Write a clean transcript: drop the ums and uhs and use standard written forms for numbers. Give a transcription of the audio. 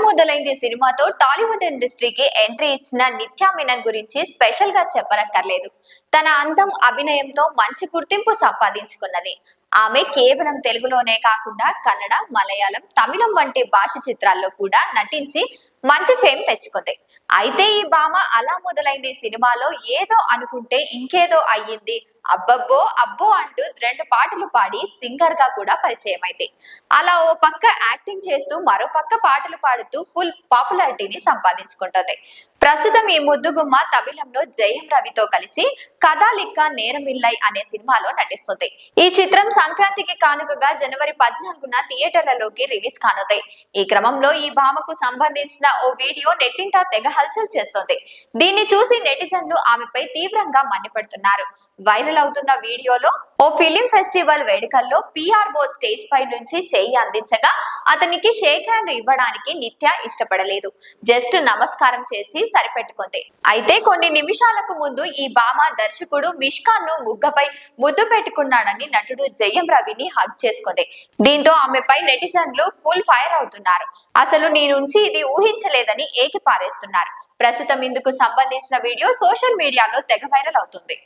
మొదలైంది సినిమాతో టాలీవుడ్ ఇండస్ట్రీకి ఎంట్రీ ఇచ్చిన నిత్యా మీనన్ గురించి స్పెషల్ గా చెప్పనక్కర్లేదు. తన అందం, అభినయంతో మంచి గుర్తింపు సంపాదించుకున్నది. ఆమె కేవలం తెలుగులోనే కాకుండా కన్నడ, మలయాళం, తమిళం వంటి భాష చిత్రాల్లో కూడా నటించి మంచి ఫేమ్ తెచ్చుకుంది. అయితే ఈ భామ అలా మొదలైంది సినిమాలో ఏదో అనుకుంటే ఇంకేదో అయ్యింది, అబ్బబ్బో అబ్బో అంటూ 2 పాటలు పాడి సింగర్ గా కూడా పరిచయం అయింది. అలా ఓ పక్క యాక్టింగ్ చేస్తూ మరో పక్క పాటలు పాడుతూ ఫుల్ పాపులారిటీని సంపాదించుకుంటుంది. ప్రస్తుతం ఈ ముద్దుగుమ్మ తమిళంలో జయం రవితో కలిసి కథాలిక్క నేరమిల్లై అనే సినిమాలో నటిస్తుంది. ఈ చిత్రం సంక్రాంతికి కానుకగా జనవరి 14న థియేటర్లలోకి రిలీజ్ కానుంది. ఈ క్రమంలో ఈ భామకు సంబంధించిన ఓ వీడియో నెట్టింటా తెగ హల్చల్ చేస్తుంది. దీన్ని చూసి నెటిజన్లు ఆమెపై తీవ్రంగా మండిపడుతున్నారు. వైరల్ అవుతున్న వీడియోలో ఓ ఫిలిం ఫెస్టివల్ వేడుకల్లో పిఆర్ఓ స్టేజ్ పై నుంచి చేయి అందించగా అతనికి షేక్ హ్యాండ్ ఇవ్వడానికి నిత్య ఇష్టపడలేదు. జస్ట్ నమస్కారం చేసి సరిపెట్టుకుంది. అయితే కొన్ని నిమిషాలకు ముందు ఈ భామ దర్శకుడు మిష్కాన్ ను ముగ్గపై ముద్దు పెట్టుకున్నాడని నటుడు జయం రవిని హగ్ చేసుకుంది. దీంతో ఆమెపై నెటిజన్లు ఫుల్ ఫైర్ అవుతున్నారు. అసలు నీ నుంచి ఇది ఊహించలేదని ఏకి పారేస్తున్నారు. ప్రస్తుతం ఇందుకు సంబంధించిన వీడియో సోషల్ మీడియాలో తెగ వైరల్ అవుతుంది.